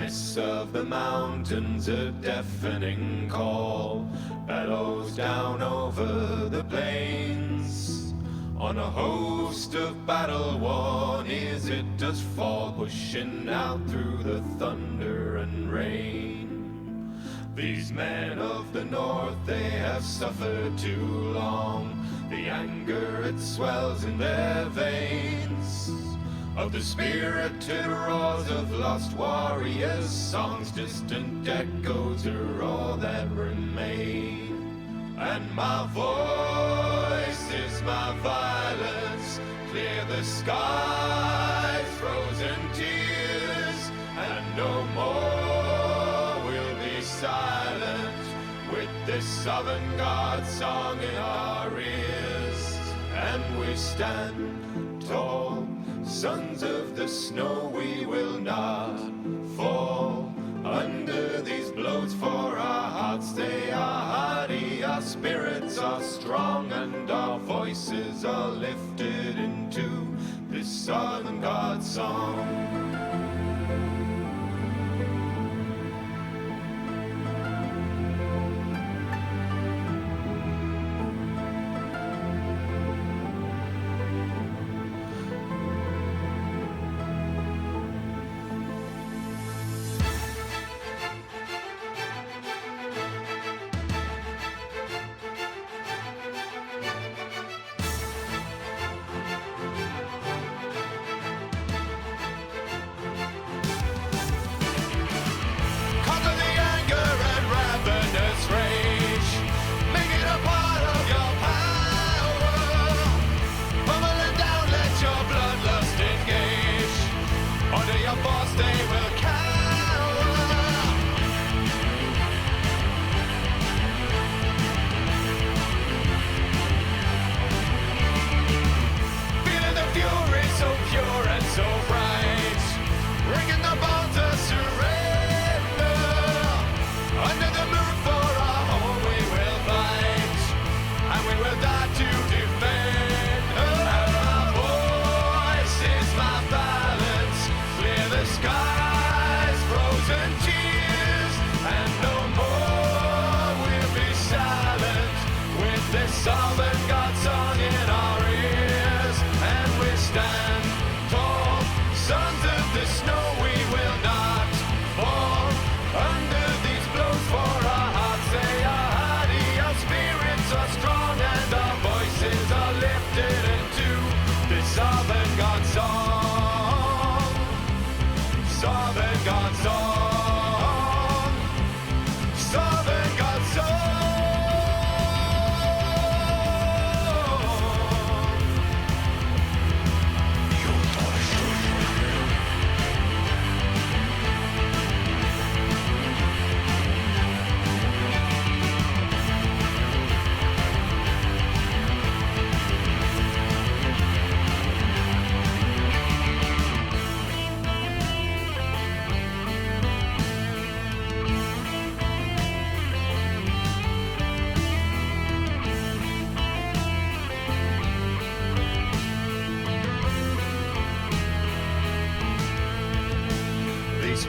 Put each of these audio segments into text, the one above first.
darkness of the mountains, a deafening call bellows down over the plains. On a host of battle-worn ears it does fall, pushing out through the thunder and rain. These men of the north, they have suffered too long. The anger, it swells in their veins. Of the spirited roars of lost warriors, songs, distant echoes are all that remain. And my voice is my violence, clear the skies, frozen tears, and no more will be silent with this avant-garde song in our ears. And we stand tall, sons of the snow, we will not fall under these blows, for our hearts they are hardy, our spirits are strong, and our voices are lifted into this southern god song.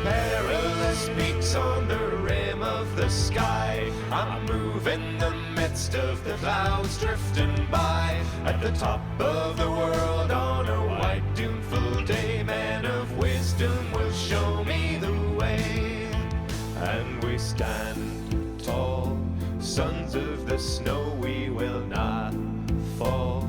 Perilous peaks on the rim of the sky, I move in the midst of the clouds drifting by. At the top of the world on a white doomful day, man of wisdom will show me the way. And we stand tall, sons of the snow, we will not fall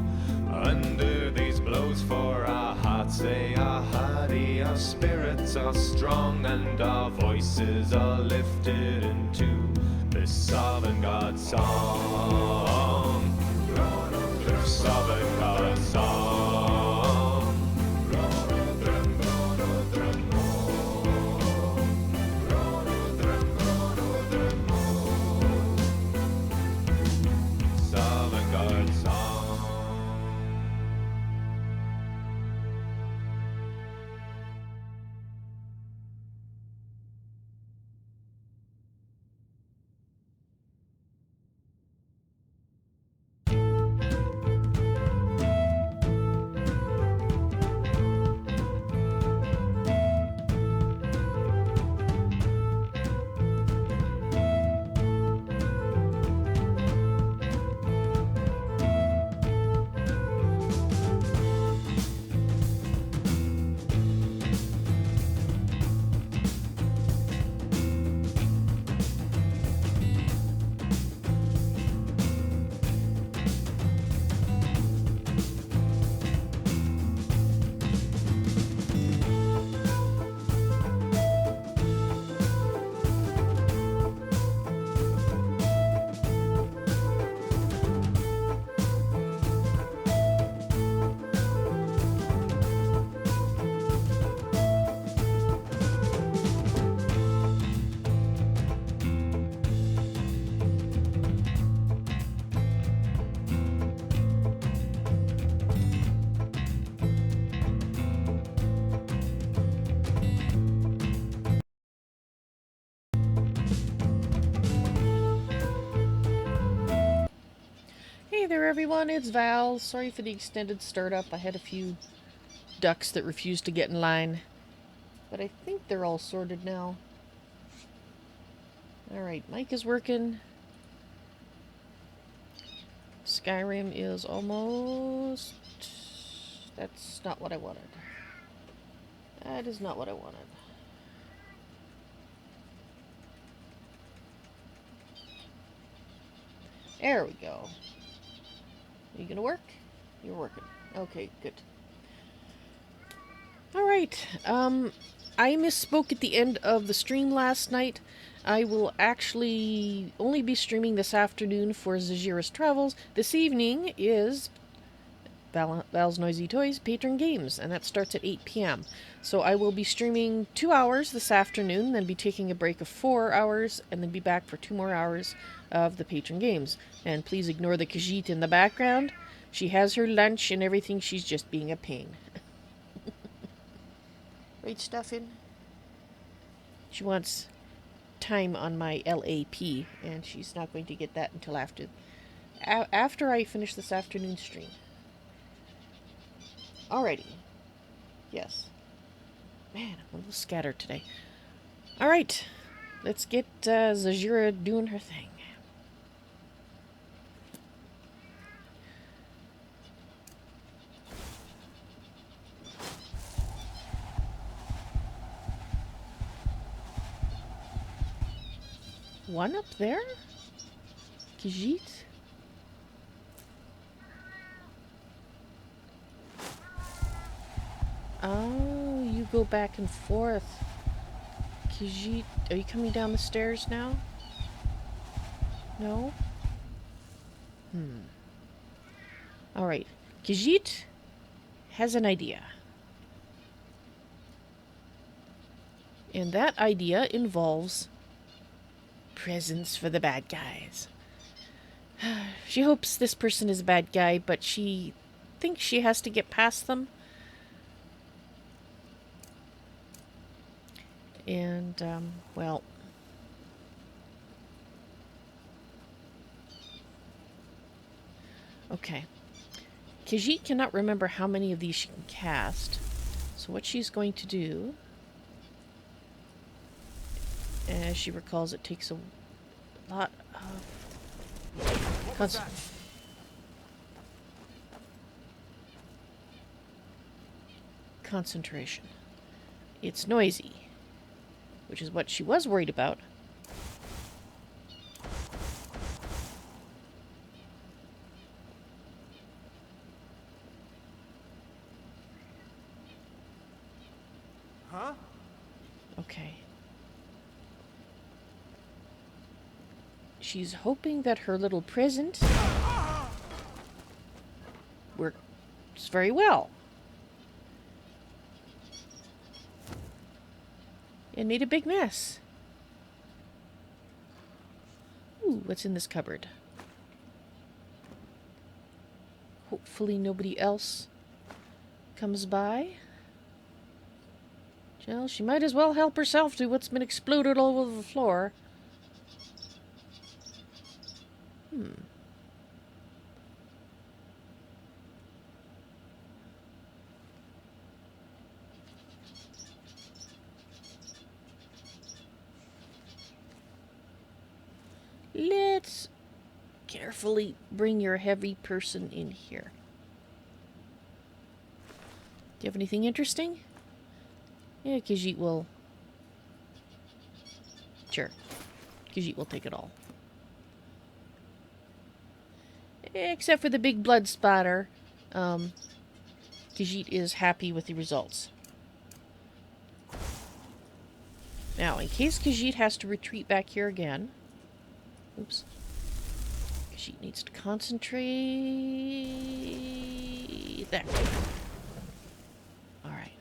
under these blows, for our hearts they are hardy, our spirits are strong, and our voices are lifted into this avant-garde song. This avant-garde song. Avant-garde song. there everyone, it's Vals. Sorry for the extended startup. I had a few ducks that refused to get in line. But I think they're all sorted now. Alright, mic is working. Skyrim is almost... That's not what I wanted. That is not what I wanted. There we go. Are you gonna work? You're working. Okay, good. Alright, I misspoke at the end of the stream last night. I will actually only be streaming this afternoon for Zahjira's Travels. This evening is Vals NoisyToys Patron Games, and that starts at 8 p.m. So I will be streaming 2 hours this afternoon, then be taking a break of 4 hours, and then be back for 2 more hours of the Patron Games. And please ignore the Khajiit in the background. She has her lunch and everything, she's just being a pain. Right stuff in? She wants time on my LAP, and she's not going to get that until after I finish this afternoon stream. Alrighty. Yes. Man, I'm a little scattered today. Alright. Let's get Zahjira doing her thing. One up there? Khajiit? Oh, you go back and forth. Khajiit, are you coming down the stairs now? No? Alright. Khajiit has an idea. And that idea involves presents for the bad guys. She hopes this person is a bad guy, but she thinks she has to get past them. And, well... Okay. Khajiit cannot remember how many of these she can cast. So what she's going to do... As she recalls, it takes a lot of... concentration. It's noisy, which is what she was worried about. Huh? Okay. She's hoping that her little present works very well. And made a big mess. Ooh, what's in this cupboard? Hopefully nobody else comes by. Well, she might as well help herself to what's been exploded all over the floor. Let's carefully bring your heavy person in here. Do you have anything interesting? Yeah, Khajiit will... Sure. Khajiit will take it all. Except for the big blood spatter. Khajiit is happy with the results. Now, in case Khajiit has to retreat back here again... Oops. Khajiit needs to concentrate... There. Alright.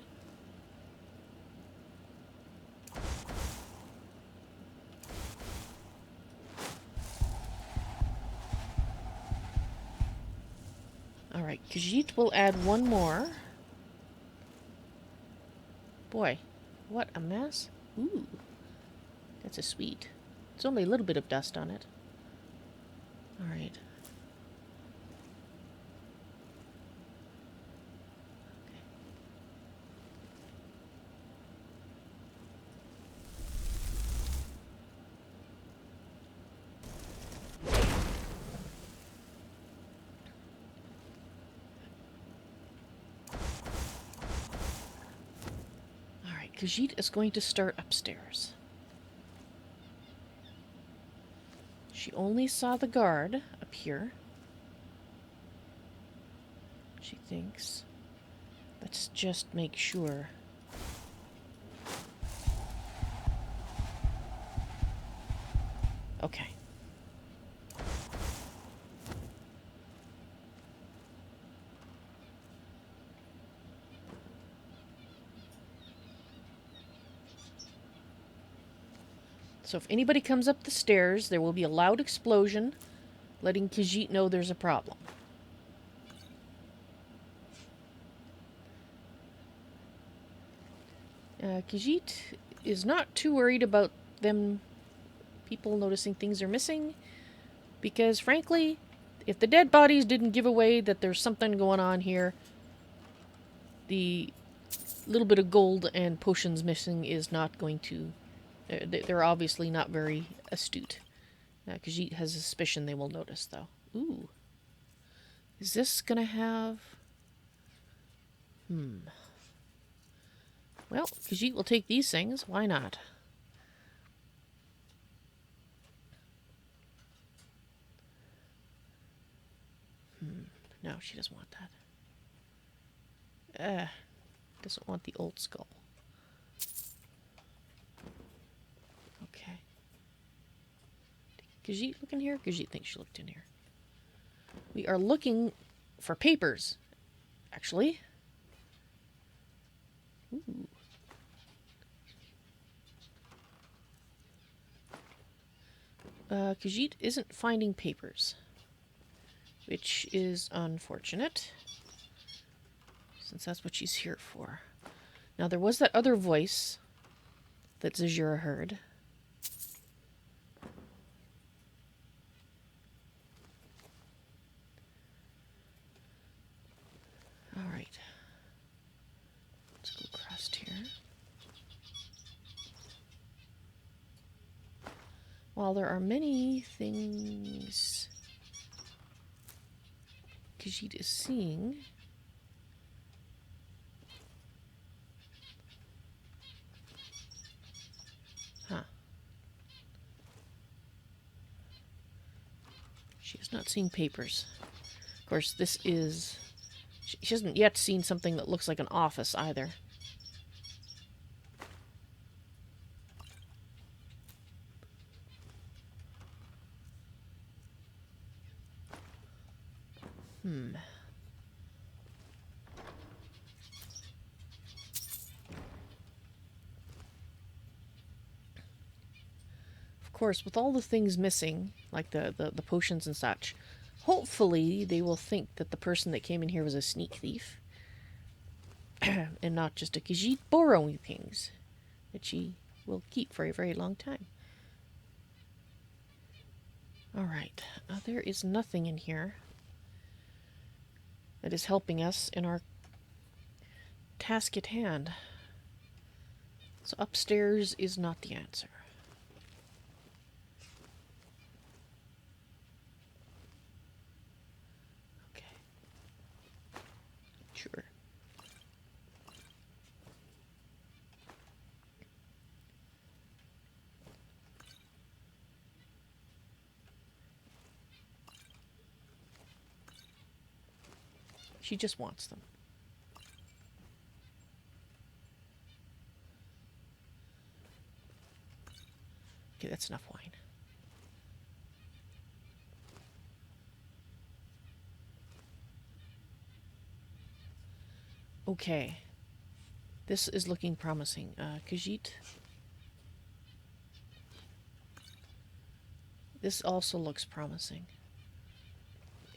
Alright, Khajiit will add one more. Boy, what a mess. Ooh. That's a sweet. It's only a little bit of dust on it. Alright. Khajiit is going to start upstairs. She only saw the guard up here. She thinks. Let's just make sure. Okay. So if anybody comes up the stairs, there will be a loud explosion, letting Khajiit know there's a problem. Khajiit is not too worried about people noticing things are missing, because frankly, if the dead bodies didn't give away that there's something going on here, the little bit of gold and potions missing is not going to... They're obviously not very astute. Khajiit has a suspicion they will notice, though. Ooh. Is this gonna have... Well, Khajiit will take these things. Why not? No, she doesn't want that. Doesn't want the old skull. Okay. Did Khajiit look in here? Khajiit thinks she looked in here. We are looking for papers, actually. Ooh. Khajiit isn't finding papers, which is unfortunate, since that's what she's here for. Now, there was that other voice that Zahjira heard. Alright. Let's go across here. While there are many things Khajiit is seeing, she has not seen papers. Of course, this is... She hasn't yet seen something that looks like an office, either. Of course, with all the things missing, like the potions and such, hopefully they will think that the person that came in here was a sneak thief. And not just a Khajiit borrowing things that she will keep for a very long time. Alright, there is nothing in here that is helping us in our task at hand. So upstairs is not the answer. Okay. Sure. She just wants them. Okay, that's enough wine. Okay. This is looking promising. Khajiit. This also looks promising.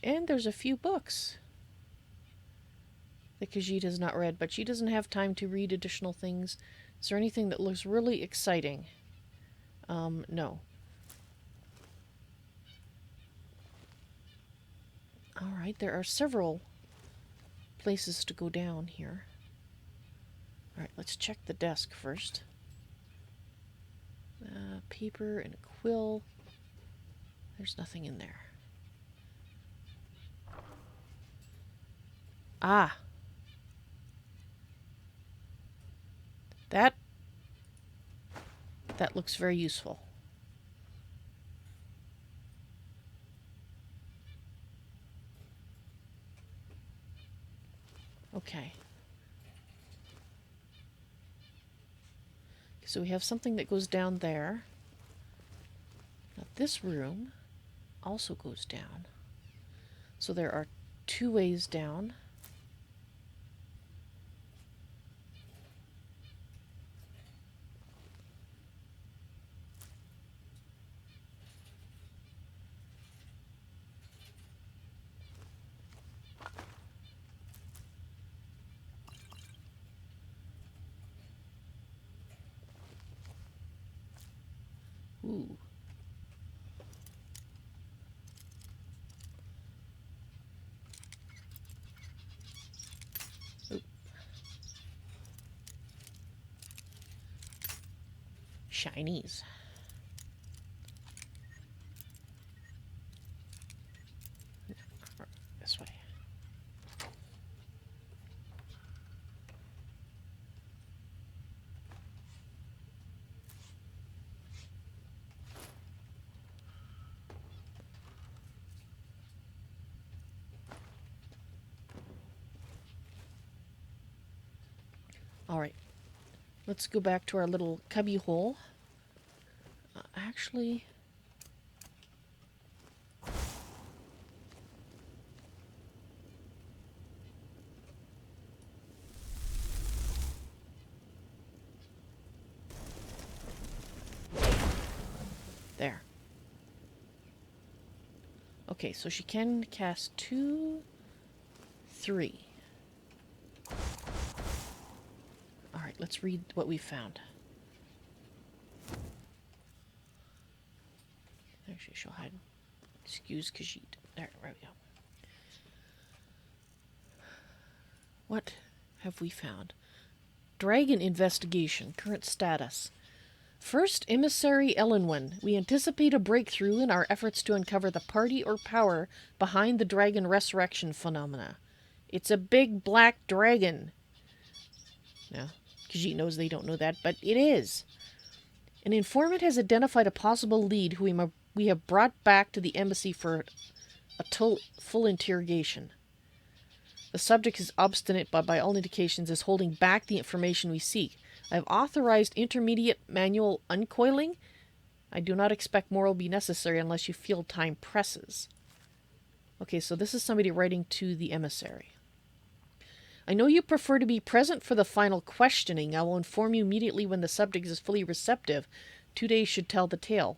And there's a few books that Khajiit has not read, but she doesn't have time to read additional things. Is there anything that looks really exciting? No. Alright, there are several places to go down here. Alright, let's check the desk first. Paper and a quill. There's nothing in there. Ah! That That looks very useful. Okay. So we have something that goes down there. Now this room also goes down. So there are 2 ways down. Ooh. Oop. Shinies. This way. Alright, let's go back to our little cubby hole. Actually... There. Okay, so she can cast 2, 3. Alright, let's read what we found. Actually, she'll hide. Excuse Khajiit. There we go. What have we found? Dragon investigation. Current status. First emissary Elenwen. We anticipate a breakthrough in our efforts to uncover the party or power behind the dragon resurrection phenomena. It's a big black dragon. Now, Khajiit knows they don't know that, but it is. An informant has identified a possible lead who we have brought back to the embassy for a full interrogation. The subject is obstinate, but by all indications is holding back the information we seek. I have authorized intermediate manual uncoiling. I do not expect more will be necessary unless you feel time presses. Okay, so this is somebody writing to the emissary. I know you prefer to be present for the final questioning. I will inform you immediately when the subject is fully receptive. 2 days should tell the tale.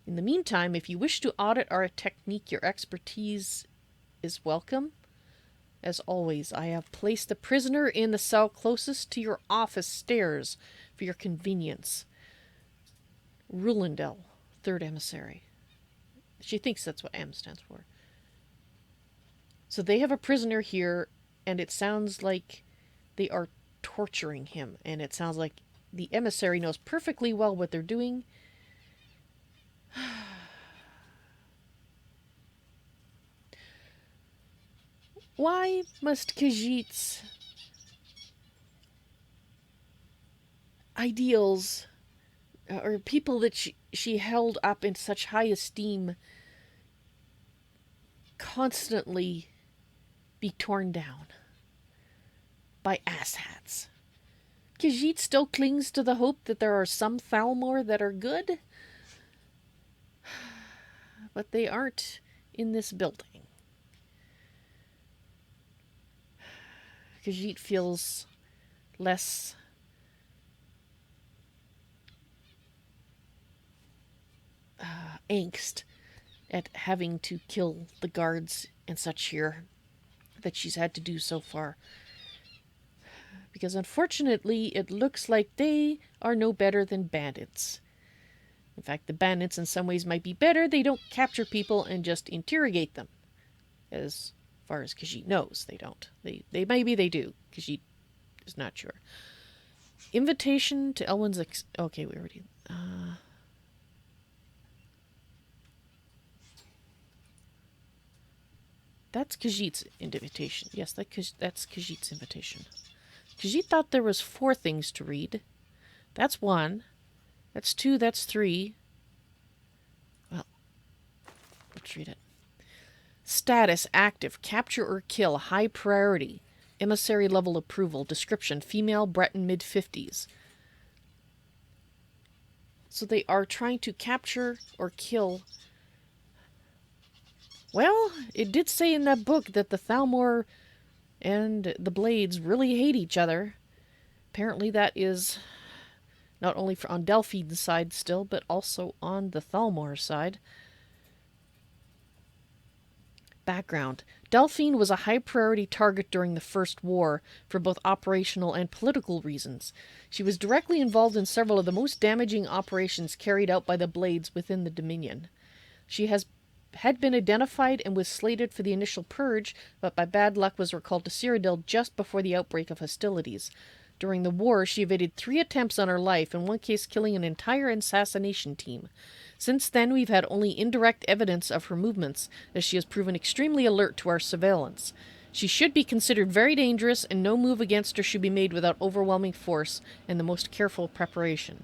In the meantime, if you wish to audit our technique, your expertise is welcome. As always, I have placed the prisoner in the cell closest to your office stairs for your convenience. Rulendel, 3rd emissary. She thinks that's what M stands for. So they have a prisoner here, and it sounds like they are torturing him. And it sounds like the emissary knows perfectly well what they're doing. Why must Khajiit's ideals, or people that she held up in such high esteem, constantly be torn down by asshats? Khajiit still clings to the hope that there are some Thalmor that are good, but they aren't in this building. Khajiit feels less angst at having to kill the guards and such here that she's had to do so far. Because unfortunately, it looks like they are no better than bandits. In fact, the bandits in some ways might be better. They don't capture people and just interrogate them. As far as Khajiit knows, they don't. They maybe they do. Khajiit is not sure. Invitation to Elwyn's okay, we already... that's Khajiit's invitation. Yes, that's Khajiit's invitation. Khajiit thought there was 4 things to read. That's 1. That's 2, that's 3. Well, let's read it. Status, active, capture or kill, high priority. Emissary level approval. Description, female, Breton, mid-50s. So they are trying to capture or kill. Well, it did say in that book that the Thalmor and the Blades really hate each other. Apparently that is not only on Delphine's side still, but also on the Thalmor side. Background. Delphine was a high-priority target during the First War for both operational and political reasons. She was directly involved in several of the most damaging operations carried out by the Blades within the Dominion. She had been identified and was slated for the initial purge, but by bad luck was recalled to Cyrodiil just before the outbreak of hostilities. During the war, she evaded 3 attempts on her life, in one case killing an entire assassination team. Since then, we've had only indirect evidence of her movements, as she has proven extremely alert to our surveillance. She should be considered very dangerous, and no move against her should be made without overwhelming force and the most careful preparation.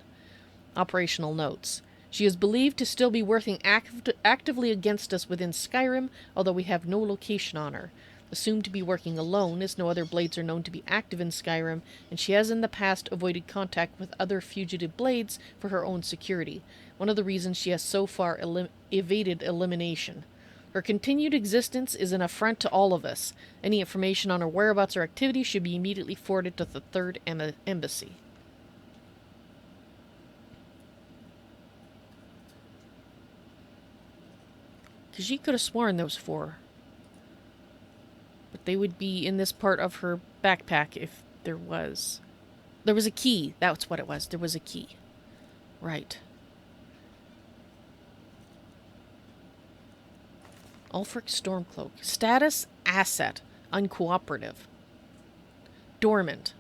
Operational notes. She is believed to still be working actively against us within Skyrim, although we have no location on her. Assumed to be working alone, as no other Blades are known to be active in Skyrim, and she has in the past avoided contact with other fugitive Blades for her own security. One of the reasons she has so far evaded elimination. Her continued existence is an affront to all of us. Any information on her whereabouts or activity should be immediately forwarded to the 3rd Embassy. Because she could have sworn those 4. But they would be in this part of her backpack if there was. There was a key. That's what it was. There was a key. Right. Ulfric Stormcloak. Status, asset. Uncooperative. Dormant.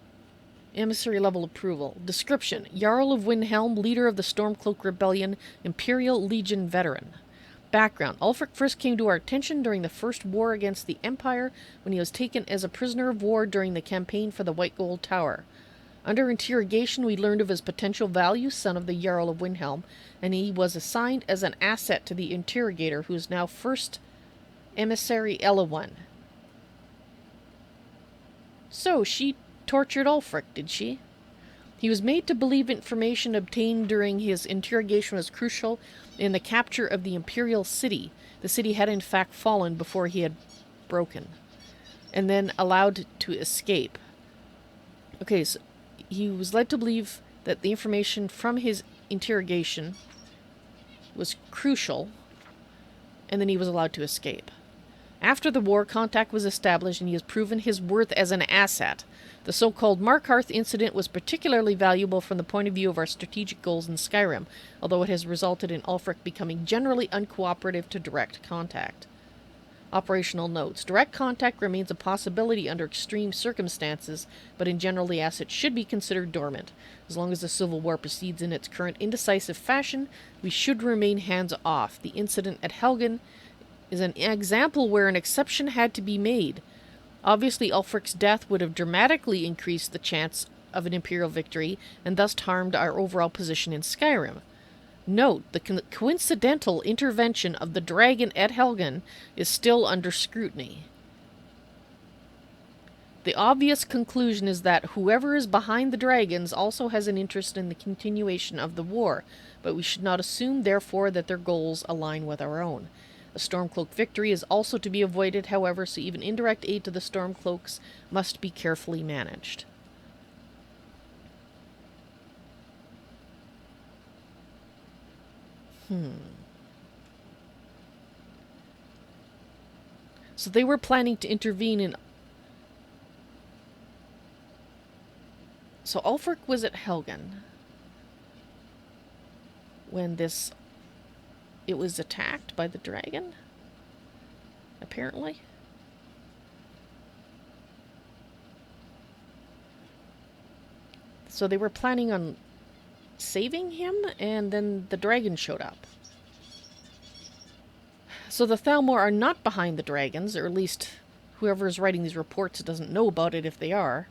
Emissary level approval. Description. Jarl of Windhelm, leader of the Stormcloak Rebellion, Imperial Legion veteran. Background. Ulfric first came to our attention during the First War against the Empire when he was taken as a prisoner of war during the campaign for the White Gold Tower. Under interrogation, we learned of his potential value, son of the Jarl of Windhelm, and he was assigned as an asset to the interrogator, who is now First Emissary Elawan. So, she tortured Ulfric, did she? He was made to believe information obtained during his interrogation was crucial in the capture of the Imperial City. The city had in fact fallen before he had broken, and then allowed to escape. Okay, so he was led to believe that the information from his interrogation was crucial, and then he was allowed to escape. After the war, contact was established, and he has proven his worth as an asset. The so-called Markarth incident was particularly valuable from the point of view of our strategic goals in Skyrim, although it has resulted in Ulfric becoming generally uncooperative to direct contact. Operational notes. Direct contact remains a possibility under extreme circumstances, but in general the asset should be considered dormant. As long as the Civil War proceeds in its current indecisive fashion, we should remain hands-off. The incident at Helgen is an example where an exception had to be made. Obviously, Ulfric's death would have dramatically increased the chance of an Imperial victory, and thus harmed our overall position in Skyrim. Note, the coincidental intervention of the dragon at Helgen is still under scrutiny. The obvious conclusion is that whoever is behind the dragons also has an interest in the continuation of the war, but we should not assume, therefore, that their goals align with our own. A Stormcloak victory is also to be avoided, however, so even indirect aid to the Stormcloaks must be carefully managed. So they were planning to intervene in... So Ulfric was at Helgen when it was attacked by the dragon, apparently. So they were planning on saving him, and then the dragon showed up. So the Thalmor are not behind the dragons, or at least whoever is writing these reports doesn't know about it if they are.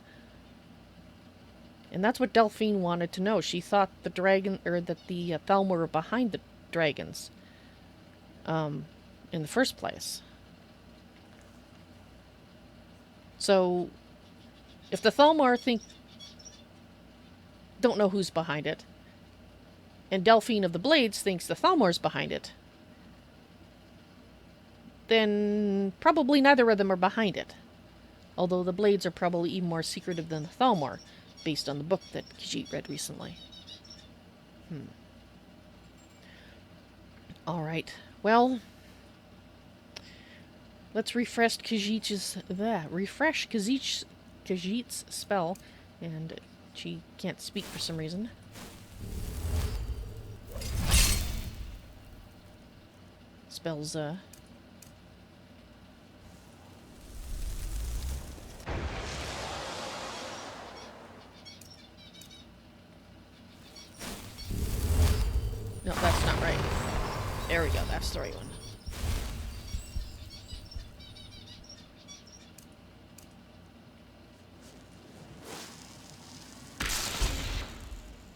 And that's what Delphine wanted to know. She thought the dragon, or that the Thalmor were behind the dragons. In the first place. So, if the Thalmor don't know who's behind it, and Delphine of the Blades thinks the Thalmor's behind it, then probably neither of them are behind it. Although the Blades are probably even more secretive than the Thalmor, based on the book that Khajiit read recently. Alright, well, let's refresh Khajiit's spell, and she can't speak for some reason. Spells, No, that's not right. There we go, that's the right one.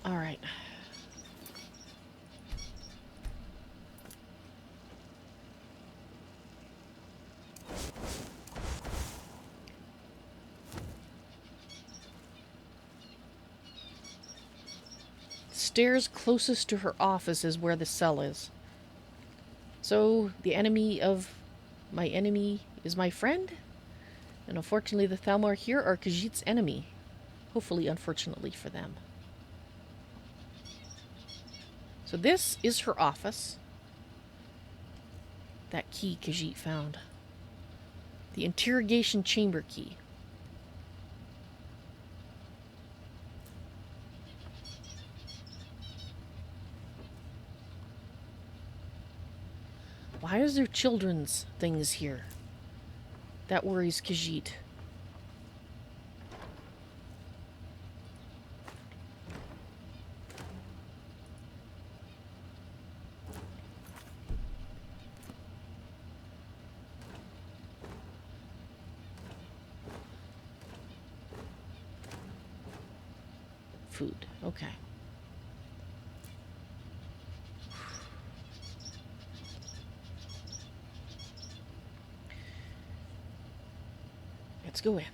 Alright. Stairs closest to her office is where the cell is. So, the enemy of my enemy is my friend? And unfortunately, the Thalmor here are Khajiit's enemy. Hopefully, unfortunately for them. So this is her office. That key Khajiit found. The interrogation chamber key. Why is there children's things here? That worries Khajiit. Food, okay. Let's go in.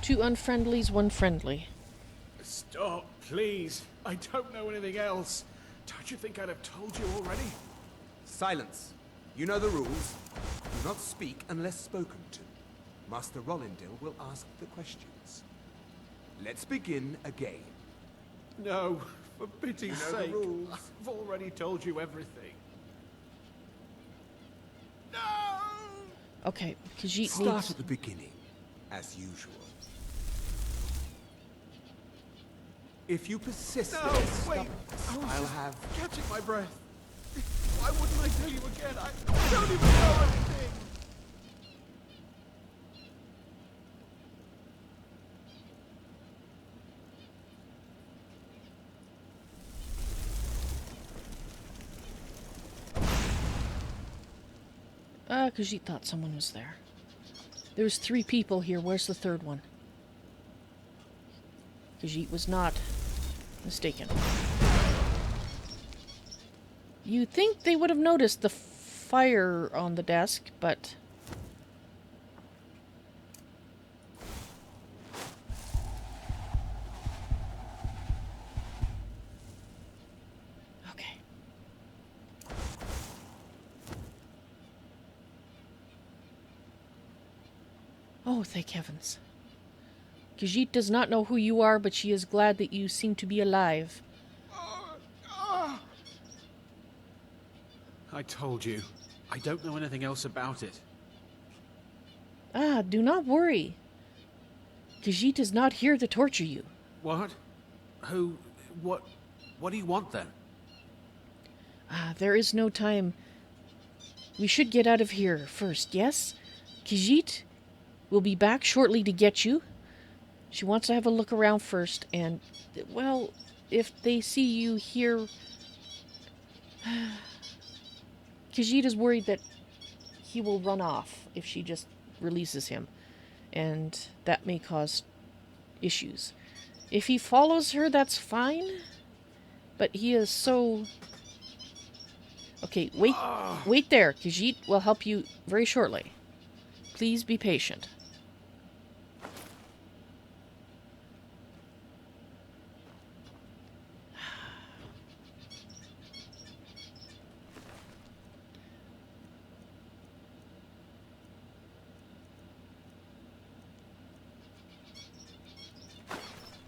Two unfriendlies, one friendly. Stop, please. I don't know anything else. Don't you think I'd have told you already? Silence. You know the rules. Do not speak unless spoken to. Master Rollindil will ask the questions. Let's begin again. No, for pity's You know the sake. rules. I've already told you everything. No! Okay, Khajiit Start needs... at the beginning, as usual. If you persist No, in this wait. stubbornness, I'll have... Catching my breath. Why wouldn't I tell you again? I don't even know anything. Khajiit thought someone was there. There's 3 people here. Where's the third one? Khajiit was not mistaken. You'd think they would have noticed the fire on the desk, but... Okay. Oh, thank heavens. Khajiit does not know who you are, but she is glad that you seem to be alive. I told you. I don't know anything else about it. Do not worry. Khajiit is not here to torture you. What? Who? What do you want then? There is no time. We should get out of here first, yes? Khajiit will be back shortly to get you. She wants to have a look around first, and, well, if they see you here... Khajiit worried that he will run off if she just releases him, and that may cause issues. If he follows her, that's fine, but he is so... Okay, wait there. Khajiit will help you very shortly. Please be patient.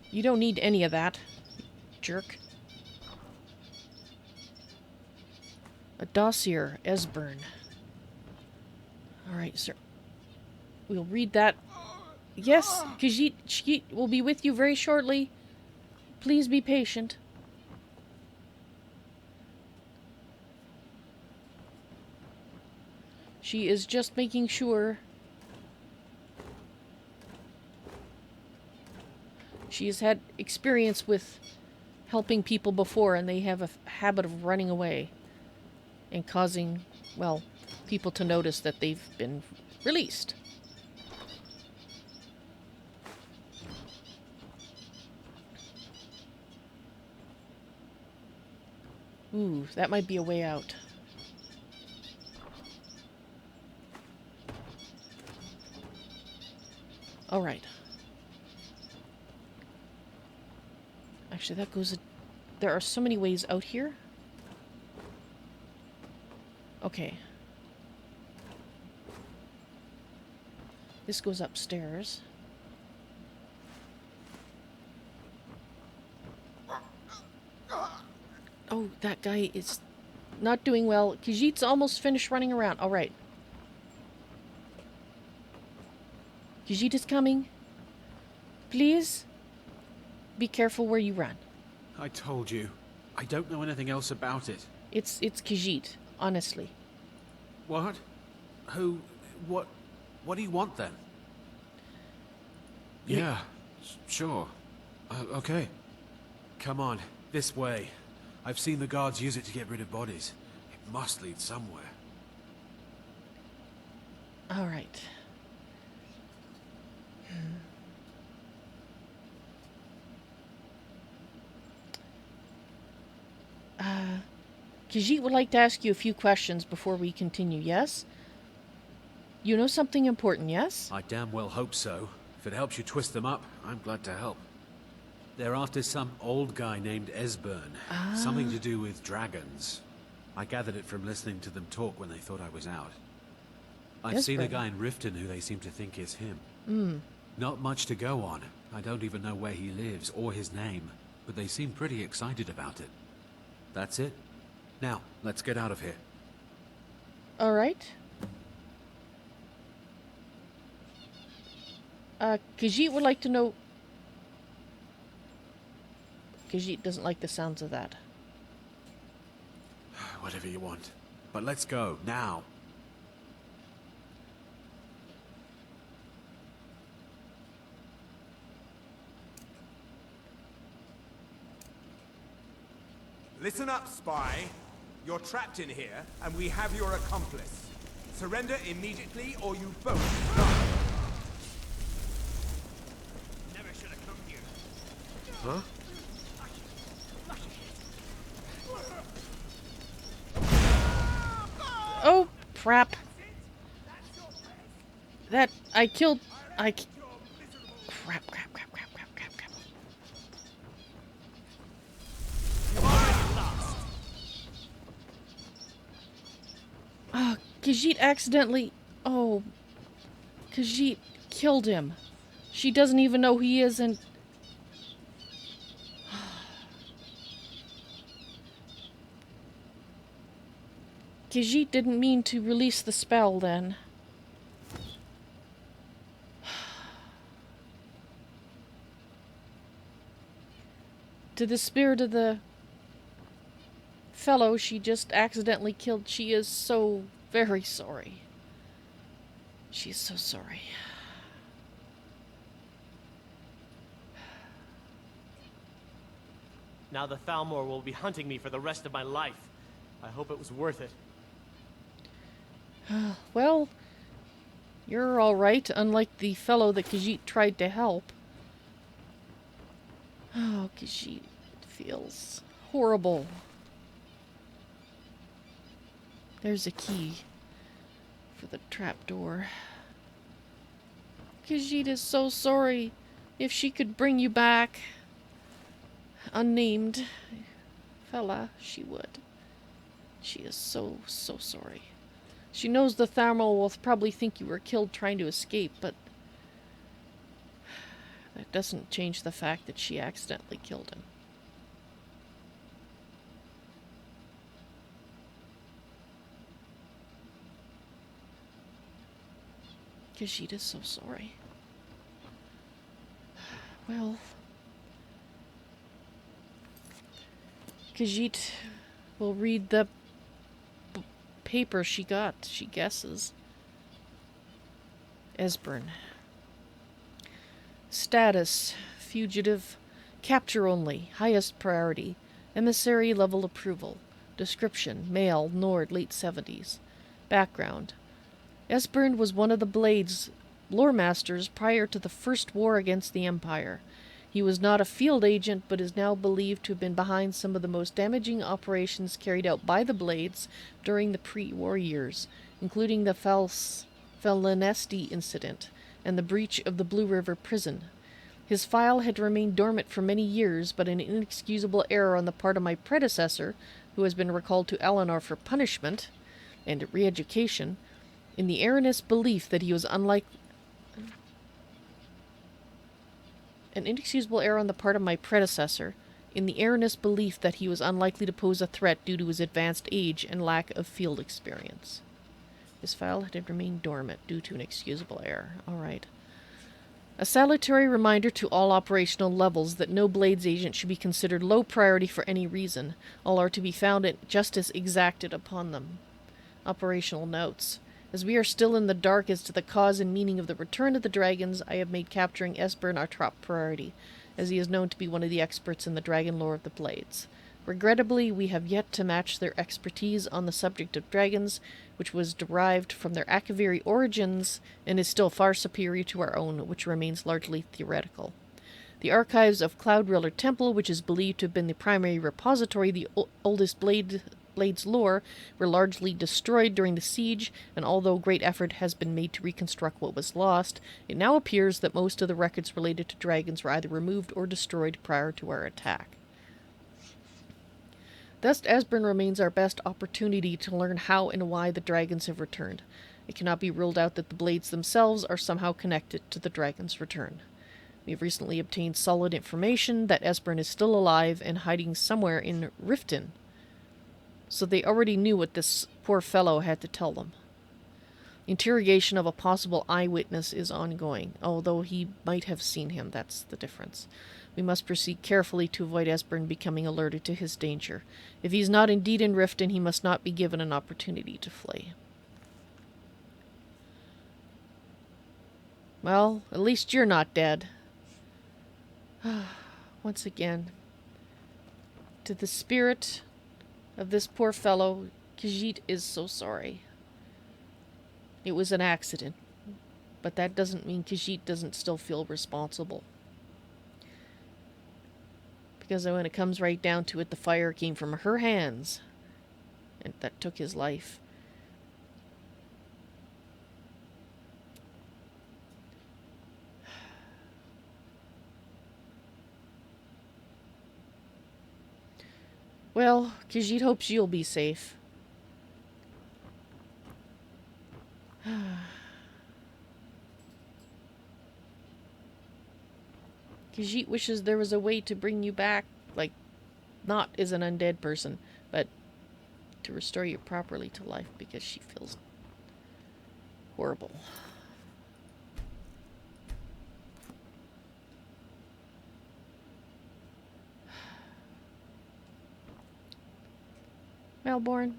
You don't need any of that, jerk. A dossier, Esbern. Alright, sir. We'll read that. Yes, Khajiit will be with you very shortly. Please be patient. She is just making sure. She has had experience with helping people before, and they have a habit of running away and causing, well, people to notice that they've been released. Ooh, that might be a way out. All right. Actually, that goes... There are so many ways out here. Okay. This goes upstairs. Oh, that guy is not doing well. Khajiit's almost finished running around. All right. Khajiit is coming. Please be careful where you run. I told you. I don't know anything else about it. It's Khajiit, honestly. What? Who? What do you want then? Yeah, sure. Okay. Come on, this way. I've seen the guards use it to get rid of bodies. It must lead somewhere. All right. Khajiit would like to ask you a few questions before we continue, yes? You know something important, yes? I damn well hope so. If it helps you twist them up, I'm glad to help. They're after some old guy named Esbern. Something to do with dragons. I gathered it from listening to them talk when they thought I was out. I've seen a guy in Riften who they seem to think is him. Not much to go on. I don't even know where he lives or his name, but they seem pretty excited about it. That's it. Now, let's get out of here. All right. Khajiit would like to know... Khajiit doesn't like the sounds of that. Whatever you want. But let's go, now. Listen up, spy. You're trapped in here, and we have your accomplice. Surrender immediately, or you both die. Never should have come here. Huh? Oh, crap. That... I killed... Crap. Khajiit accidentally... Oh. Khajiit killed him. She doesn't even know who he is, and... Khajiit didn't mean to release the spell, then. To the spirit of the fellow she just accidentally killed, she is so very sorry. She is so sorry. Now the Thalmor will be hunting me for the rest of my life. I hope it was worth it. Well, you're alright, unlike the fellow that Khajiit tried to help. Oh, Khajiit, it feels horrible. There's a key for the trapdoor. Khajiit is so sorry. If she could bring you back, unnamed fella, she would. She is so sorry. She knows the Thalmor will probably think you were killed trying to escape, but that doesn't change the fact that she accidentally killed him. Khajiit is so sorry. Well, Khajiit will read the paper she got, she guesses. Esbern. Status: fugitive. Capture only. Highest priority. Emissary level approval. Description: male, Nord, late 70s. Background: Esbern was one of the Blade's lore masters prior to the First War against the Empire. He was not a field agent, but is now believed to have been behind some of the most damaging operations carried out by the Blades during the pre-war years, including the Felinesti incident and the breach of the Blue River prison. His file had remained dormant for many years, but an inexcusable error on the part of my predecessor, who has been recalled to Eleanor for punishment and re-education, in the erroneous belief that he was An inexcusable error on the part of my predecessor, in the erroneous belief that he was unlikely to pose a threat due to his advanced age and lack of field experience. His file had remained dormant due to an excusable error. Alright. A salutary reminder to all operational levels that no Blades agent should be considered low priority for any reason. All are to be found at justice exacted upon them. Operational notes. As we are still in the dark as to the cause and meaning of the return of the dragons, I have made capturing Esbern our top priority, as he is known to be one of the experts in the dragon lore of the Blades. Regrettably, we have yet to match their expertise on the subject of dragons, which was derived from their Akaviri origins, and is still far superior to our own, which remains largely theoretical. The archives of Cloudriller Temple, which is believed to have been the primary repository of the oldest Blade's lore, were largely destroyed during the siege, and although great effort has been made to reconstruct what was lost, it now appears that most of the records related to dragons were either removed or destroyed prior to our attack. Thus, Esbern remains our best opportunity to learn how and why the dragons have returned. It cannot be ruled out that the Blades themselves are somehow connected to the dragons' return. We have recently obtained solid information that Esbern is still alive and hiding somewhere in Riften, so they already knew what this poor fellow had to tell them. Interrogation of a possible eyewitness is ongoing, although he might have seen him. That's the difference. We must proceed carefully to avoid Esbern becoming alerted to his danger. If he is not indeed in Riften, he must not be given an opportunity to flee. Well, at least you're not dead. Once again, to the spirit of this poor fellow, Khajiit is so sorry. It was an accident, but that doesn't mean Khajiit doesn't still feel responsible. Because when it comes right down to it, the fire came from her hands, and that took his life. Well, Khajiit hopes you'll be safe. Khajiit wishes there was a way to bring you back, like, not as an undead person, but to restore you properly to life, because she feels horrible. Malborn,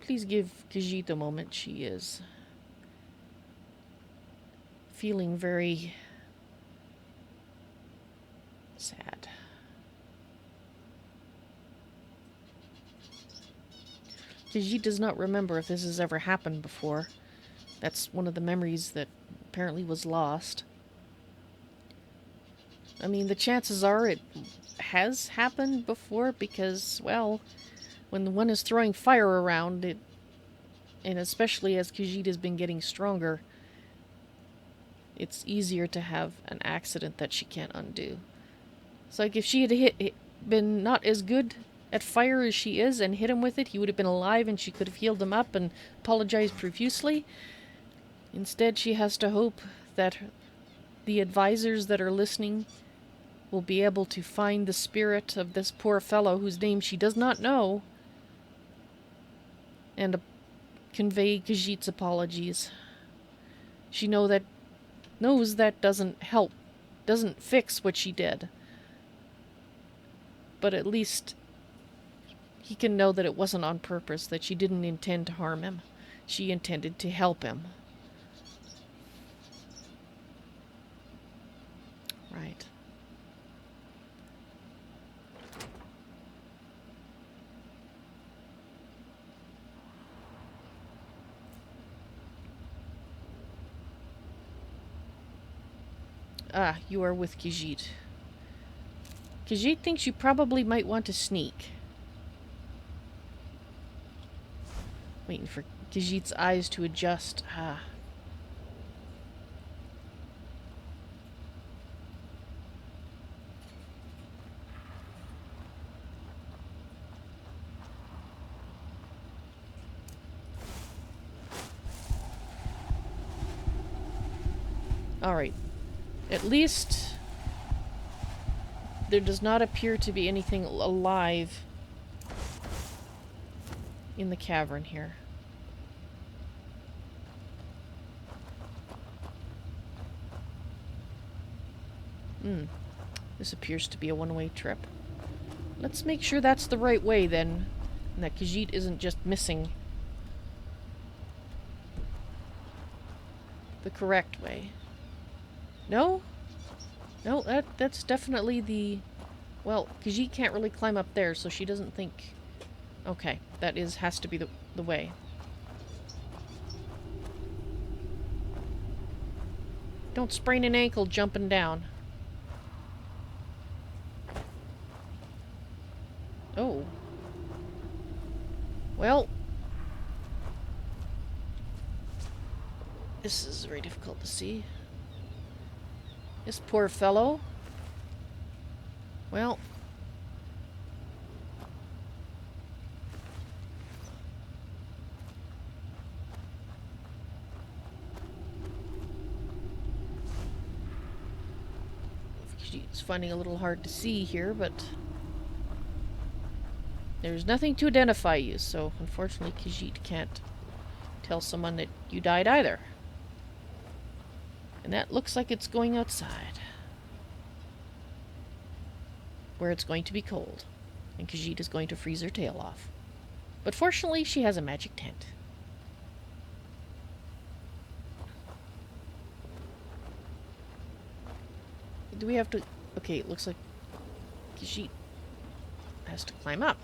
please give Khajiit a moment. She is feeling very sad. Khajiit does not remember if this has ever happened before. That's one of the memories that apparently was lost. I mean, the chances are it has happened before because, well, when one is throwing fire around, and especially as Khajiit has been getting stronger, it's easier to have an accident that she can't undo. It's like if she had been not as good at fire as she is and hit him with it, he would have been alive and she could have healed him up and apologized profusely. Instead, she has to hope that the advisors that are listening will be able to find the spirit of this poor fellow whose name she does not know and convey Khajiit's apologies. She knows that doesn't help, doesn't fix what she did. But at least he can know that it wasn't on purpose, that she didn't intend to harm him. She intended to help him. Right. Ah, you are with Khajiit. Khajiit thinks you probably might want to sneak. Waiting for Khajiit's eyes to adjust. Ah. Alright. At least there does not appear to be anything alive in the cavern here. This appears to be a one-way trip. Let's make sure that's the right way then, and that Khajiit isn't just missing the correct way. No? No, that's definitely the... Well, Khajiit can't really climb up there, so she doesn't think... Okay, that has to be the way. Don't sprain an ankle jumping down. Oh. Well. This is very difficult to see. This poor fellow. Well. It's finding a little hard to see here, but there's nothing to identify you, so unfortunately Khajiit can't tell someone that you died either. And that looks like it's going outside, where it's going to be cold, and Khajiit is going to freeze her tail off. But fortunately, she has a magic tent. Do we have to... Okay, it looks like Khajiit has to climb up.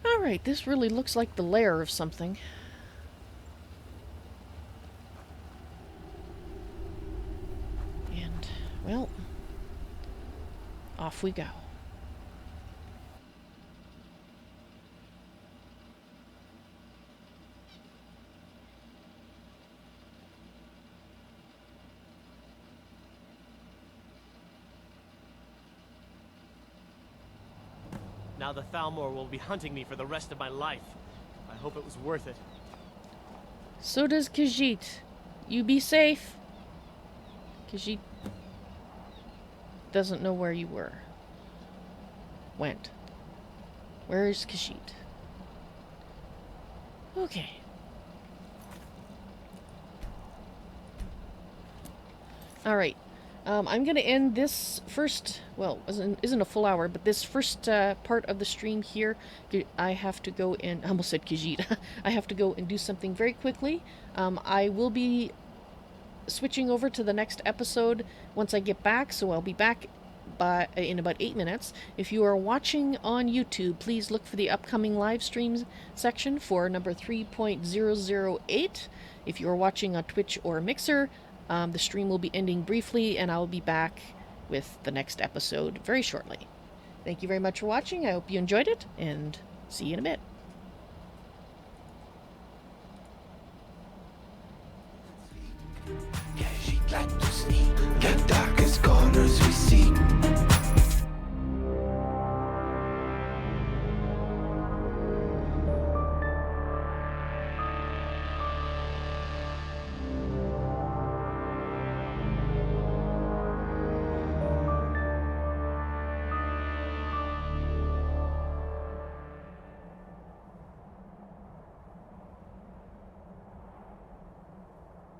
Alright, this really looks like the lair of something. And, well, off we go. Now the Thalmor will be hunting me for the rest of my life. I hope it was worth it. So does Khajiit. You be safe. Khajiit doesn't know where you went. Where is Khajiit? Okay. Alright. I'm going to end this first, well, isn't a full hour, but this first part of the stream here. I have to go and, I almost said Khajiit. I have to go and do something very quickly. I will be switching over to the next episode once I get back, so I'll be back in about 8 minutes. If you are watching on YouTube, please look for the upcoming live streams section for number 3.008. If you are watching on Twitch or Mixer, the stream will be ending briefly, and I'll be back with the next episode very shortly. Thank you very much for watching. I hope you enjoyed it, and see you in a bit.